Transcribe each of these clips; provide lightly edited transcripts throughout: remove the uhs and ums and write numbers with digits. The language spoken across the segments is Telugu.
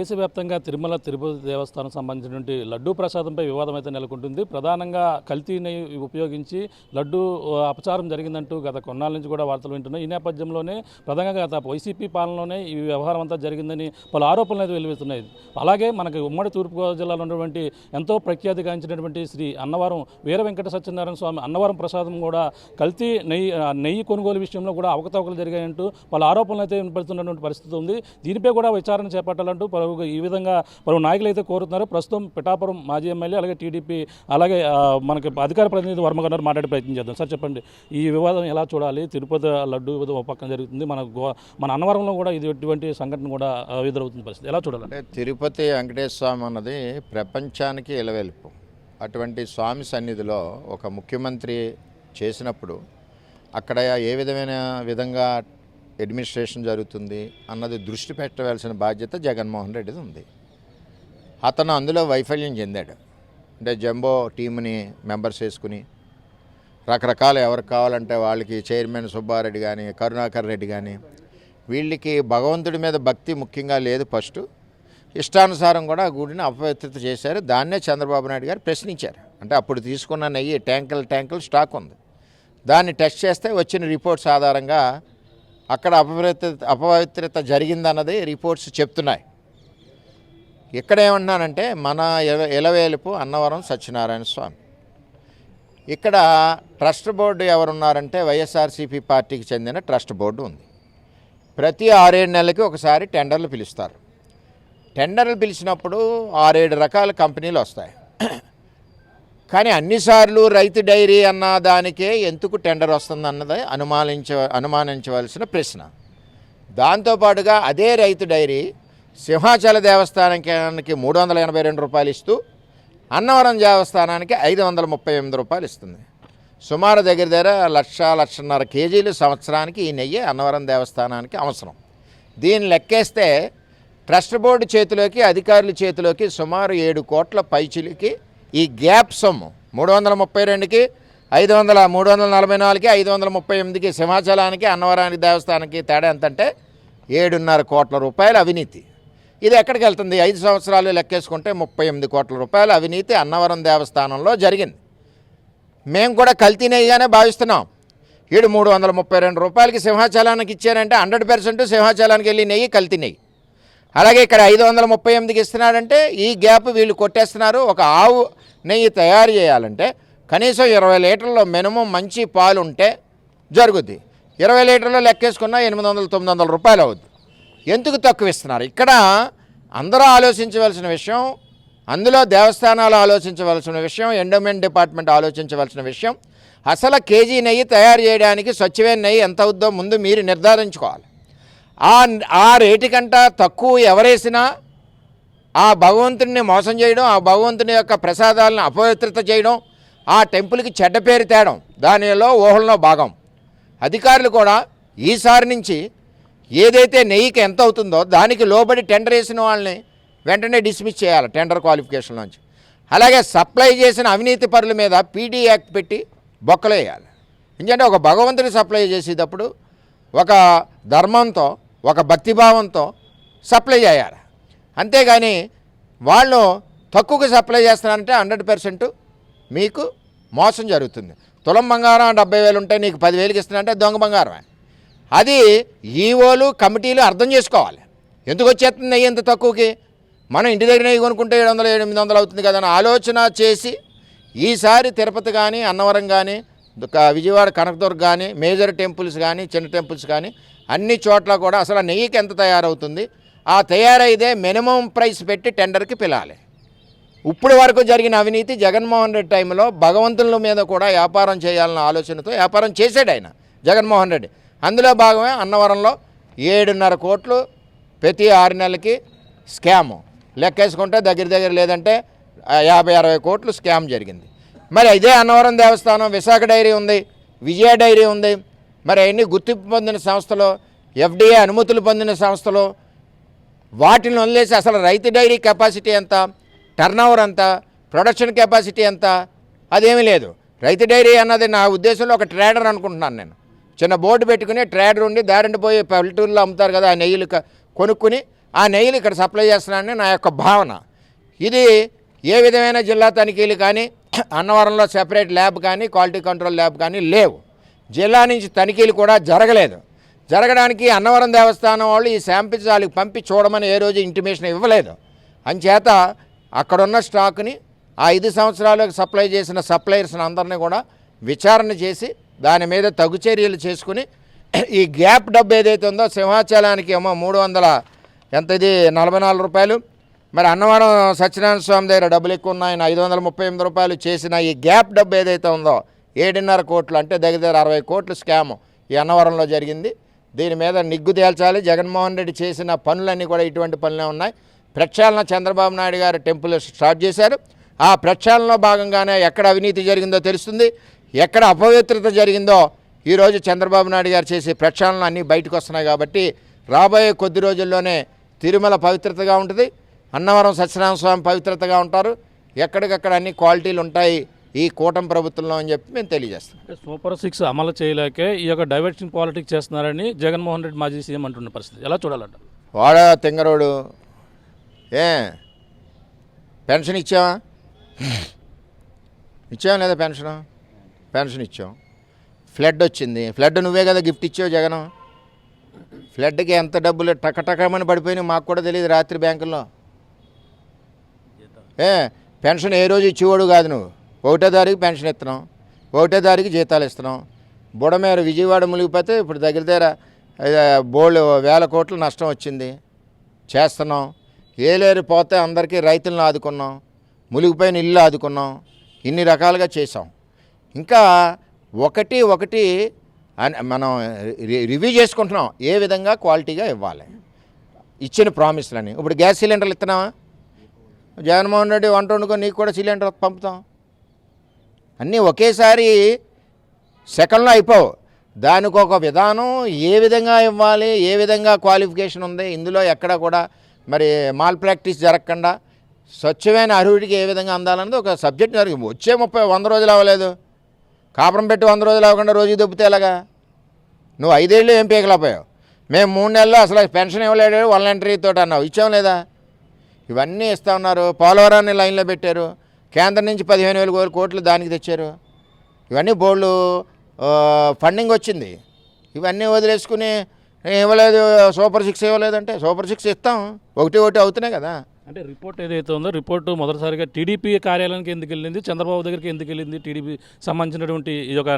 దేశవ్యాప్తంగా తిరుమల తిరుపతి దేవస్థానం సంబంధించినటువంటి లడ్డూ ప్రసాదంపై వివాదం అయితే నెలకొంటుంది. ప్రధానంగా కల్తీని ఉపయోగించి లడ్డూ అపచారం జరిగిందంటూ గత కొన్నాళ్ళ నుంచి కూడా వార్తలు వింటున్నాయి. ఈ నేపథ్యంలోనే ప్రధానంగా గత వైసీపీ పాలనలోనే ఈ వ్యవహారం అంతా జరిగిందని పలు ఆరోపణలు అయితే వెలువడుతున్నాయి. అలాగే మనకి ఉమ్మడి తూర్పుగోదావరి జిల్లాలో ఉన్నటువంటి ఎంతో ప్రఖ్యాతిగాంచినటువంటి శ్రీ అన్నవరం వీర వెంకట సత్యనారాయణ స్వామి అన్నవరం ప్రసాదం కూడా కల్తీ నెయ్యి కొనుగోలు విషయంలో కూడా అవకతవకలు జరిగాయంటూ పలు ఆరోపణలు అయితే వినపడుతున్నటువంటి పరిస్థితి ఉంది. దీనిపై కూడా విచారణ చేపట్టాలంటూ ఈ విధంగా పలువురు నాయకులు అయితే కోరుతున్నారు. ప్రస్తుతం పిఠాపురం మాజీ ఎమ్మెల్యే అలాగే టీడీపీ అలాగే మనకి అధికార ప్రతినిధి వర్మ గారు మాట్లాడే ప్రయత్నం చేద్దాం. సార్ చెప్పండి, ఈ వివాదం ఎలా చూడాలి? తిరుపతి లడ్డు ఒక పక్కన జరుగుతుంది, మన అన్నవరంలో కూడా ఇటువంటి సంఘటన కూడా ఎదురవుతున్న పరిస్థితి ఎలా చూడాలి? అంటే తిరుపతి వెంకటేశ్వర స్వామి అన్నది ప్రపంచానికి ఇలవెల్పు. అటువంటి స్వామి సన్నిధిలో ఒక ముఖ్యమంత్రి చేసినప్పుడు అక్కడ ఏ విధంగా అడ్మినిస్ట్రేషన్ జరుగుతుంది అన్నది దృష్టి పెట్టవలసిన బాధ్యత జగన్మోహన్ రెడ్డిది ఉంది. అతను అందులో వైఫల్యం చెందాడు. అంటే జంబో టీంని మెంబర్స్ వేసుకుని రకరకాల ఎవరికి కావాలంటే వాళ్ళకి చైర్మన్ సుబ్బారెడ్డి కానీ కరుణాకర్ రెడ్డి కానీ వీళ్ళకి భగవంతుడి మీద భక్తి ముఖ్యంగా లేదు. ఫస్ట్ ఇష్టానుసారం కూడా ఆ గుడిని అపవిత్రత చేశారు. దాన్నే చంద్రబాబు నాయుడు గారు ప్రశ్నించారు. అంటే అప్పుడు తీసుకున్న నెయ్యి ట్యాంకులు స్టాక్ ఉంది. దాన్ని టెస్ట్ చేస్తే వచ్చిన రిపోర్ట్స్ ఆధారంగా అక్కడ అపవిత్రత జరిగిందన్నది రిపోర్ట్స్ చెప్తున్నాయి. ఇక్కడ ఏమన్నానంటే మన ఎలవేలుపు అన్నవరం సత్యనారాయణ స్వామి. ఇక్కడ ట్రస్ట్ బోర్డు ఎవరున్నారంటే వైఎస్ఆర్సీపీ పార్టీకి చెందిన ట్రస్ట్ బోర్డు ఉంది. ప్రతి 6-7 నెలలకి ఒకసారి టెండర్లు పిలుస్తారు. టెండర్లు పిలిచినప్పుడు 6-7 రకాల కంపెనీలు వస్తాయి. కానీ అన్నిసార్లు రైతు డైరీ అన్న దానికే ఎందుకు టెండర్ వస్తుందన్నది అనుమానించవలసిన ప్రశ్న. దాంతోపాటుగా అదే రైతు డైరీ సింహాచల దేవస్థానానికి 382 రూపాయలు ఇస్తూ అన్నవరం దేవస్థానానికి 538 రూపాయలు ఇస్తుంది. సుమారు దగ్గర 1.5 కేజీలు సంవత్సరానికి ఈ నెయ్యి అన్నవరం దేవస్థానానికి అవసరం. దీన్ని లెక్కేస్తే ట్రస్ట్ బోర్డు చేతిలోకి అధికారుల చేతిలోకి సుమారు 7 కోట్ల పైచిలికి ఈ గ్యాప్ సొమ్ము 332కి 344కి 538కి సింహాచలానికి అన్నవరానికి దేవస్థానానికి తేడా ఎంతంటే 7.5 కోట్ల రూపాయల అవినీతి. ఇది ఎక్కడికి వెళ్తుంది? 5 సంవత్సరాలు లెక్కేసుకుంటే 38 కోట్ల రూపాయల అవినీతి అన్నవరం దేవస్థానంలో జరిగింది. మేము కూడా కల్తీ నెయ్యిగానే భావిస్తున్నాం. 332 రూపాయలకి సింహాచలానికి ఇచ్చారంటే 100% సింహాచలానికి వెళ్ళి నెయ్యి కల్తీ నెయ్యి. అలాగే ఇక్కడ 538కి ఇస్తున్నాడంటే ఈ గ్యాప్ వీళ్ళు కొట్టేస్తున్నారు. ఒక ఆవు నెయ్యి తయారు చేయాలంటే కనీసం 20 లీటర్లో మినిమం మంచి పాలు ఉంటే జరుగుద్ది. 20 లీటర్లో లెక్కేసుకున్నా 800-900 రూపాయలు అవుద్ది. ఎందుకు తక్కువ ఇస్తున్నారు? ఇక్కడ అందరూ ఆలోచించవలసిన విషయం, అందులో దేవస్థానాలు ఆలోచించవలసిన విషయం, ఎండోమెంట్ డిపార్ట్మెంట్ ఆలోచించవలసిన విషయం, అసలు కేజీ నెయ్యి తయారు చేయడానికి స్వచ్ఛమైన నెయ్యి ఎంత అవుద్దో ముందు మీరు నిర్ధారించుకోవాలి. ఆ రేటు కంటే తక్కువ ఎవరేసినా ఆ భగవంతుడిని మోసం చేయడం, ఆ భగవంతుని యొక్క ప్రసాదాలను అపవిత్రత చేయడం, ఆ టెంపుల్కి చెడ్డ పేరు తేడం దానిలో ఊహల్లో భాగం. అధికారులు కూడా ఈసారి నుంచి ఏదైతే నెయ్యికి ఎంత అవుతుందో దానికి లోబడి టెండర్ వేసిన వాళ్ళని వెంటనే డిస్మిస్ చేయాలి టెండర్ క్వాలిఫికేషన్ నుంచి. అలాగే సప్లై చేసిన అవినీతి పరుల మీద పీడీ యాక్ట్ పెట్టి బొక్కలు వేయాలి. ఎందుకంటే ఒక భగవంతుని సప్లై చేసేటప్పుడు ఒక ధర్మంతో ఒక భక్తిభావంతో సప్లై చేయాలి. అంతేగాని వాళ్ళు తక్కువగా సప్లై చేస్తున్నారంటే 100% మీకు మోసం జరుగుతుంది. తులం బంగారం 70,000 ఉంటే నీకు 10,000కి ఇస్తున్నారంటే దొంగ బంగారమే. అది ఈవోలు కమిటీలు అర్థం చేసుకోవాలి. ఎందుకు వచ్చేస్తుంది నెయ్యి ఎంత తక్కువకి? మనం ఇంటి దగ్గర నెయ్యి కొనుక్కుంటే 700-800 అవుతుంది కదా అని ఆలోచన చేసి ఈసారి తిరుపతి కానీ అన్నవరం కానీ విజయవాడ కనకదుర్గ కానీ మేజర్ టెంపుల్స్ కానీ చిన్న టెంపుల్స్ కానీ అన్ని చోట్ల కూడా అసలు నెయ్యికి ఎంత తయారవుతుంది, ఆ తయారైతే మినిమం ప్రైస్ పెట్టి టెండర్కి పిలాలి. ఇప్పుడు వరకు జరిగిన అవినీతి జగన్మోహన్ రెడ్డి టైంలో భగవంతుల మీద కూడా వ్యాపారం చేయాలన్న ఆలోచనతో వ్యాపారం చేశాడు ఆయన జగన్మోహన్ రెడ్డి. అందులో భాగమే అన్నవరంలో 7.5 కోట్లు ప్రతి 6 నెలలకి స్కాము లెక్కేసుకుంటే దగ్గర లేదంటే 50-60 కోట్లు స్కామ్ జరిగింది. మరి ఇదే అన్నవరం దేవస్థానం విశాఖ డైరీ ఉంది, విజయ డైరీ ఉంది, మరి అవన్నీ గుర్తింపు పొందిన సంస్థలు, FDA అనుమతులు పొందిన సంస్థలు, వాటిని వదిలేసి అసలు రైతు డైరీ కెపాసిటీ ఎంత, టర్నోవర్ ఎంత, ప్రొడక్షన్ కెపాసిటీ ఎంత, అదేమీ లేదు. రైతు డైరీ అన్నది నా ఉద్దేశంలో ఒక ట్రేడర్ అనుకుంటున్నాను నేను. చిన్న బోర్డు పెట్టుకుని ట్రేడర్ ఉండి దారిండి పోయి పల్లెటూరులో అమ్ముతారు కదా, ఆ నెయ్యిలు కొనుక్కుని ఆ నెయ్యిని ఇక్కడ సప్లై చేస్తున్నానని నా యొక్క భావన. ఇది ఏ విధమైన జిల్లా తనిఖీలు కానీ అన్నవరంలో సెపరేట్ ల్యాబ్ కానీ క్వాలిటీ కంట్రోల్ ల్యాబ్ కానీ లేవు. జిల్లా నుంచి తనిఖీలు కూడా జరగలేదు. జరగడానికి అన్నవరం దేవస్థానం వాళ్ళు ఈ శాంపిల్స్ వాళ్ళకి పంపి చూడమని ఏ రోజు ఇంటిమేషన్ ఇవ్వలేదు. అంచేత అక్కడున్న స్టాక్ని ఆ 5 సంవత్సరాలకు సప్లై చేసిన సప్లయర్స్ని అందరినీ కూడా విచారణ చేసి దాని మీద తగు చర్యలు చేసుకుని ఈ గ్యాప్ డబ్బు ఏదైతే ఉందో సింహాచలానికి ఏమో 300 ఎంత ఇది 44 రూపాయలు, మరి అన్నవరం సత్యనారాయణ స్వామి దగ్గర డబ్బులు ఎక్కువ ఉన్నాయని 538 రూపాయలు చేసిన ఈ గ్యాప్ డబ్బు ఏదైతే ఉందో 7.5 కోట్లు, అంటే దగ్గర 60 కోట్లు స్కామ్ ఈ అన్నవరంలో జరిగింది. దీని మీద నిగ్గు తేల్చాలి. జగన్మోహన్ రెడ్డి చేసిన పనులన్నీ కూడా ఇటువంటి పనులే ఉన్నాయి. ప్రక్షాళన చంద్రబాబు నాయుడు గారు టెంపుల్ స్టార్ట్ చేశారు. ఆ ప్రక్షాళనలో భాగంగానే ఎక్కడ అవినీతి జరిగిందో తెలుస్తుంది, ఎక్కడ అపవిత్రత జరిగిందో ఈరోజు చంద్రబాబు నాయుడు గారు చేసే ప్రక్షాళనలు అన్నీ బయటకు వస్తున్నాయి. కాబట్టి రాబోయే కొద్ది రోజుల్లోనే తిరుమల పవిత్రతగా ఉంటుంది, అన్నవరం సత్యనారాయణ స్వామి పవిత్రతగా ఉంటారు. ఎక్కడికక్కడ అన్ని క్వాలిటీలు ఉంటాయి ఈ కూటమి ప్రభుత్వంలో అని చెప్పి మేము తెలియజేస్తాం. సూపర్ 6 అమలు చేయలేకే ఈ యొక్క డైవర్షన్ పాలిటిక్స్ చేస్తున్నారని జగన్మోహన్ రెడ్డి మాజీ సీఎం అంటున్న పరిస్థితి ఎలా చూడాలంట? వాడా తింగరోడు పెన్షన్ ఇచ్చావా? ఇచ్చావా లేదా పెన్షన్ ఇచ్చాం. ఫ్లడ్ వచ్చింది, ఫ్లడ్ నువ్వే కదా గిఫ్ట్ ఇచ్చావు జగన్. ఫ్లడ్కి ఎంత డబ్బులు టకటకమని పడిపోయినాయి మాకు కూడా తెలియదు. రాత్రి బ్యాంకుల్లో పెన్షన్ ఏ రోజు ఇచ్చేవాడు కాదు. నువ్వు 1వ తారీఖు పెన్షన్ ఇస్తున్నాం, 1వ తారీఖు జీతాలు ఇస్తున్నాం. బుడమేర విజయవాడ మునిగిపోతే ఇప్పుడు దగ్గర బోల్డ్ వేల కోట్లు నష్టం వచ్చింది. చేస్తున్నాం. ఏలేరు పోతే అందరికీ రైతులను ఆదుకున్నాం, మునిగిపోయిన ఇల్లు ఆదుకున్నాం, ఇన్ని రకాలుగా చేసాం. ఇంకా ఒకటి మనం రివ్యూ చేసుకుంటున్నాం ఏ విధంగా క్వాలిటీగా ఇవ్వాలి ఇచ్చిన ప్రామిస్లని. ఇప్పుడు గ్యాస్ సిలిండర్లు ఇస్తున్నావా? జగన్మోహన్ రెడ్డి వంట వండుకొని నీకు కూడా సిలిండర్ పంపుతాం. అన్నీ ఒకేసారి సెకండ్లో అయిపోవు. దానికి ఒక విధానం, ఏ విధంగా ఇవ్వాలి, ఏ విధంగా క్వాలిఫికేషన్ ఉంది, ఇందులో ఎక్కడ కూడా మరి మాల్ ప్రాక్టీస్ జరగకుండా స్వచ్ఛమైన అర్హుడికి ఏ విధంగా అందాలన్నది ఒక సబ్జెక్ట్ జరిగింది. వచ్చే 100 రోజులు అవ్వలేదు. కాపురం పెట్టి 100 రోజులు అవ్వకుండా రోజు దొబ్బితే ఎలాగా? నువ్వు 5 ఏళ్ళు ఏం పీకలేకపోయావు. మేము 3 నెలల్లో అసలు పెన్షన్ ఇవ్వలేడు, 1 ఎంట్రీతో అన్నావు. ఇచ్చాం లేదా? ఇవన్నీ ఇస్తూ ఉన్నారు. పోలవరాన్ని లైన్లో పెట్టారు. కేంద్రం నుంచి 15,000 కోట్లు దానికి తెచ్చారు. ఇవన్నీ బోర్డు ఫండింగ్ వచ్చింది. ఇవన్నీ వదిలేసుకుని ఇవ్వలేదు, సూపర్ 6 ఇవ్వలేదంటే సూపర్ 6 ఇస్తాం. ఒకటి అవుతున్నాయి కదా. అంటే రిపోర్ట్ ఏదైతే ఉందో రిపోర్టు మొదటిసారిగా టీడీపీ కార్యాలయానికి ఎందుకు వెళ్ళింది, చంద్రబాబు దగ్గరికి ఎందుకు వెళ్ళింది, టీడీపీ సంబంధించినటువంటి ఇది ఒక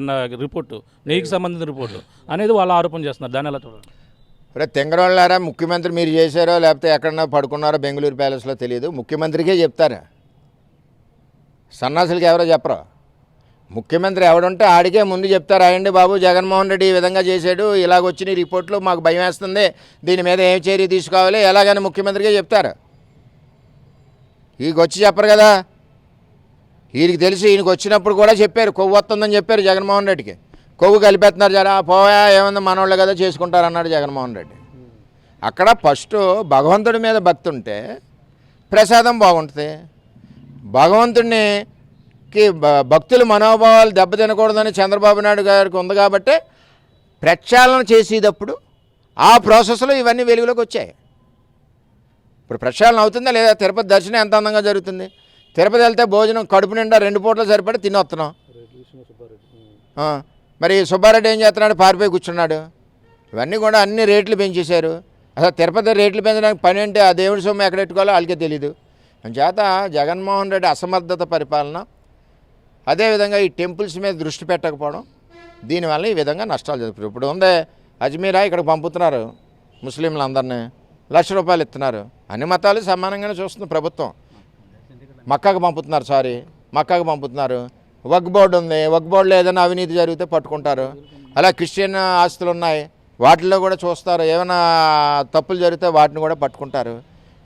రిపోర్టు, నెయ్యికి సంబంధించిన రిపోర్టు అనేది వాళ్ళు ఆరోపణ చేస్తున్నారు. దాన్ని ఎలా చూడాలి? ఇప్పుడు తెంగరోళ్ళారా ముఖ్యమంత్రి మీరు చేశారో లేకపోతే ఎక్కడన్నా పడుకున్నారో బెంగళూరు ప్యాలెస్లో తెలియదు. ముఖ్యమంత్రికే చెప్తారా? సన్నాసులకి ఎవరో చెప్పరు. ముఖ్యమంత్రి ఎవడుంటే ఆడికే ముందు చెప్తారు. అయ్యండి బాబు జగన్మోహన్ రెడ్డి ఈ విధంగా చేశాడు, ఇలాగొచ్చిన రిపోర్ట్లు మాకు భయం వేస్తుంది, దీని మీద ఏం చర్య తీసుకోవాలి ఎలాగని ముఖ్యమంత్రికే చెప్తారు. ఈయనకి వచ్చి చెప్పరు కదా. ఈయనకి తెలిసి ఈయనకి వచ్చినప్పుడు కూడా చెప్పారు, కొవ్వు వస్తుందని చెప్పారు జగన్మోహన్ రెడ్డికి. కొవ్వు కలిపేస్తున్నారు జరా పోయా ఏముంది మనోళ్ళు కదా చేసుకుంటారు అన్నాడు జగన్మోహన్ రెడ్డి. అక్కడ ఫస్ట్ భగవంతుడి మీద భక్తి ఉంటే ప్రసాదం బాగుంటుంది. భగవంతుడికి భక్తుల మనోభావాలు దెబ్బతినకూడదని చంద్రబాబు నాయుడు గారికి ఉంది కాబట్టి ప్రక్షాళన చేసేటప్పుడు ఆ ప్రాసెస్లో ఇవన్నీ వెలుగులోకి వచ్చాయి. ఇప్పుడు ప్రక్షాళన అవుతుందా లేదా? తిరుపతి దర్శనం ఎంత అందంగా జరుగుతుంది. తిరుపతి వెళ్తే భోజనం కడుపు నిండా 2 పూటలు సరిపడి తిని వస్తున్నాం. మరి సుబ్బారెడ్డి ఏం చేస్తున్నాడు? పారిపోయి కూర్చున్నాడు. ఇవన్నీ కూడా అన్ని రేట్లు పెంచేశారు. అసలు తిరుపతి రేట్లు పెంచడానికి పని ఏంటి? ఆ దేవుడి సొమ్ము ఎక్కడ పెట్టుకోవాలో వాళ్ళకే తెలీదు. చేత జగన్మోహన్ రెడ్డి అసమర్థత పరిపాలన, అదేవిధంగా ఈ టెంపుల్స్ మీద దృష్టి పెట్టకపోవడం, దీనివల్ల ఈ విధంగా నష్టాలు జరుగుతాయి. ఇప్పుడు ఉందే అజ్మీరా ఇక్కడికి పంపుతున్నారు ముస్లింలందరినీ, ₹1,00,000 ఇస్తున్నారు. అన్ని మతాలు సమానంగానే చూస్తుంది ప్రభుత్వం. మక్కాకు పంపుతున్నారు. వక్ బోర్డు ఉంది, వక్ బోర్డులో ఏదైనా అవినీతి జరిగితే పట్టుకుంటారు. అలా క్రిస్టియన్ ఆస్తులు ఉన్నాయి, వాటిల్లో కూడా చూస్తారు. ఏమైనా తప్పులు జరిగితే వాటిని కూడా పట్టుకుంటారు.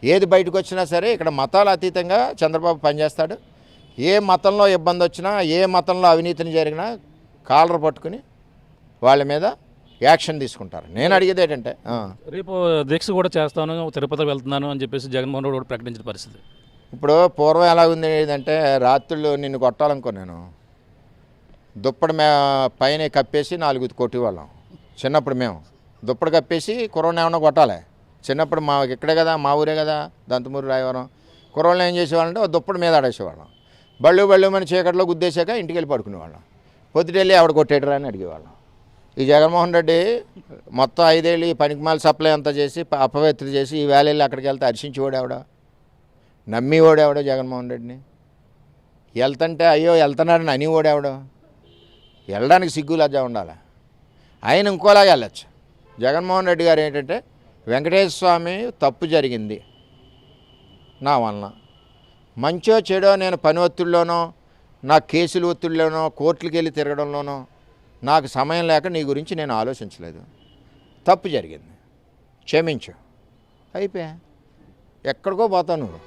ఏది బయటకు వచ్చినా సరే ఇక్కడ మతాల అతీతంగా చంద్రబాబు పనిచేస్తాడు. ఏ మతంలో ఇబ్బంది వచ్చినా, ఏ మతంలో అవినీతిని జరిగినా కాలర్ పట్టుకుని వాళ్ళ మీద యాక్షన్ తీసుకుంటారు. నేను అడిగేది ఏంటంటే రేపు దీక్ష కూడా చేస్తాను, తిరుపతి వెళ్తున్నాను అని చెప్పేసి జగన్మోహన్ రెడ్డి కూడా ప్రకటించిన పరిస్థితి. ఇప్పుడు పూర్వం ఎలా ఉంది ఏంటంటే రాత్రులు నిన్ను కొట్టాలనుకో, నేను దుప్పటి పైన కప్పేసి 4 కొట్టేవాళ్ళం చిన్నప్పుడు. మేము దుప్పటి కప్పేసి కుర్రని ఏమన్నా కొట్టాలి, చిన్నప్పుడు మా ఇక్కడే కదా, మా ఊరే కదా, దంతమూరు రాయవరం. కుర్రోళ్ళని ఏం చేసేవాళ్ళంటే ఓ దుప్పటి మీద ఆడేసేవాళ్ళం. బళ్ళు మన చీకట్లో గుద్దేశాక ఇంటికి వెళ్ళి పడుకునేవాళ్ళం. పొద్దుటెళ్ళి ఆవిడ కొట్టేటరా అని అడిగేవాళ్ళం. ఈ జగన్మోహన్ రెడ్డి మొత్తం 5 ఏళ్ళు ఈ పనికిమాల సప్లై అంతా చేసి అపవిత్ర చేసి ఈ వేళ అక్కడికి వెళ్తే హర్షించి ఓడేవాడ, నమ్మి ఓడేవాడు జగన్మోహన్ రెడ్డిని. వెళ్తుంటే అయ్యో వెళ్తున్నాడని అని ఓడేవాడు. వెళ్ళడానికి సిగ్గు లజ్జ ఉండాలి. ఆయన ఇంకోలాగా వెళ్ళచ్చు. జగన్మోహన్ రెడ్డి గారు ఏంటంటే వెంకటేశ్వర స్వామి తప్పు జరిగింది నా వలన, మంచో చెడో నేను పని ఒత్తిడిలోనో, నా కేసులు ఒత్తిడిలోనో, కోర్టులకు వెళ్ళి తిరగడంలోనో నాకు సమయం లేక నీ గురించి నేను ఆలోచించలేదు. తప్పు జరిగింది, క్షమించు, అయిపోయా. ఎక్కడికో పోతావు నువ్వు.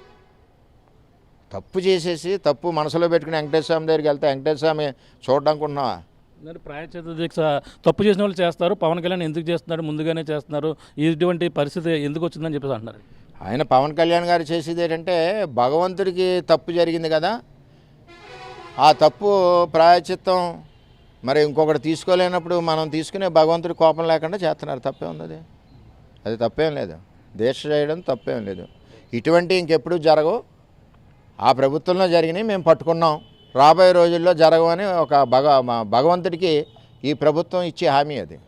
తప్పు చేసేసి తప్పు మనసులో పెట్టుకుని వెంకటేశ్వర స్వామి దగ్గరికి వెళ్తే వెంకటేశ్వర స్వామి చూడడానుకుంటున్నావా? ప్రాయశ్చిత్త దీక్ష తప్పు చేసిన వాళ్ళు చేస్తారు, పవన్ కళ్యాణ్ ఎందుకు చేస్తున్నారు, ముందుగానే చేస్తున్నారు, ఇటువంటి పరిస్థితి ఎందుకు వచ్చిందని చెప్పేసి అంటున్నారు. ఆయన పవన్ కళ్యాణ్ గారు చేసేది ఏంటంటే భగవంతుడికి తప్పు జరిగింది కదా, ఆ తప్పు ప్రాయశ్చిత్తం మరి ఇంకొకటి తీసుకోలేనప్పుడు మనం తీసుకునే భగవంతుడి కోపం లేకుండా చేస్తున్నారు. తప్పే ఉంది, అది తప్పేం లేదు. దీక్ష చేయడం తప్పేం లేదు. ఇటువంటి ఇంకెప్పుడు జరగవు. ఆ ప్రభుత్వంలో జరిగినాయి మేము పట్టుకున్నాం, రాబోయే రోజుల్లో జరగవని ఒక భగవంతుడికి ఈ ప్రభుత్వం ఇచ్చే హామీ అది.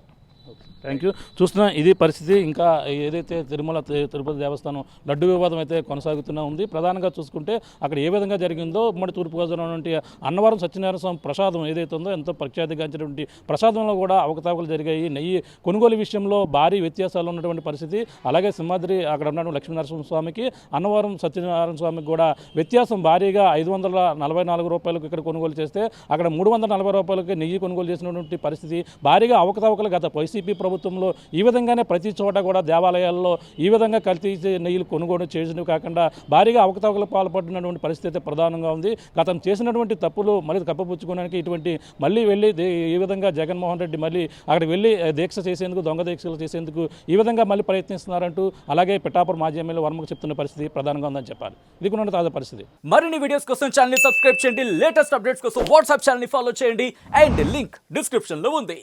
Thank you. చూస్తున్నా ఇది పరిస్థితి. ఇంకా ఏదైతే తిరుపతి దేవస్థానం లడ్డు వివాదం అయితే కొనసాగుతూనే ఉంది. ప్రధానంగా చూసుకుంటే అక్కడ ఏ విధంగా జరిగిందో ఉమ్మడి తూర్పుగోదావరి అన్నవరం సత్యనారాయణ స్వామి ప్రసాదం ఏదైతే ఉందో ఎంతో ప్రఖ్యాతిగాంచినటువంటి ప్రసాదంలో కూడా అవకతవకలు జరిగాయి. నెయ్యి కొనుగోలు విషయంలో భారీ వ్యత్యాసాలు ఉన్నటువంటి పరిస్థితి. అలాగే సింహాద్రి అక్కడ ఉన్నటువంటి లక్ష్మీనరసింహ స్వామికి, అన్నవరం సత్యనారాయణ స్వామికి కూడా వ్యత్యాసం భారీగా 544 రూపాయలకు ఇక్కడ కొనుగోలు చేస్తే అక్కడ 340 రూపాయలకి నెయ్యి కొనుగోలు చేసినటువంటి పరిస్థితి. భారీగా అవకతవకలు గత వైసీపీ ప్రభుత్వంలో ఈ విధంగానే ప్రతి చోట కూడా దేవాలయాల్లో ఈ విధంగా కల్తీ నెయ్యిలు కొనుగోలు చేసినవి కాకుండా భారీగా అవకతవకలు పాల్పడినటువంటి పరిస్థితి ప్రధానంగా ఉంది. గతం చేసినటువంటి తప్పులు మళ్ళీ కప్పపుచ్చుకోవడానికి ఇటువంటి మళ్ళీ వెళ్ళి ఈ విధంగా జగన్మోహన్ రెడ్డి మళ్ళీ అక్కడికి వెళ్ళి దీక్ష చేసేందుకు, దొంగ దీక్షలు చేసేందుకు ఈ విధంగా మళ్ళీ ప్రయత్నిస్తున్నారంటూ అలాగే పిఠాపురం మాజీ ఎమ్మెల్యే వర్మకు చెప్తున్న పరిస్థితి ప్రధానంగా ఉందని చెప్పాలి. ఇది కూడా తాజా పరిస్థితి. మరిన్ని వీడియోస్ కోసం ఛానల్ ని సబ్స్క్రైబ్ చేయండి, లేటెస్ట్ అప్డేట్స్ కోసం వాట్సాప్ ఛానల్ ని ఫాలో చేయండి అండ్ లింక్ డిస్క్రిప్షన్ లో ఉంది.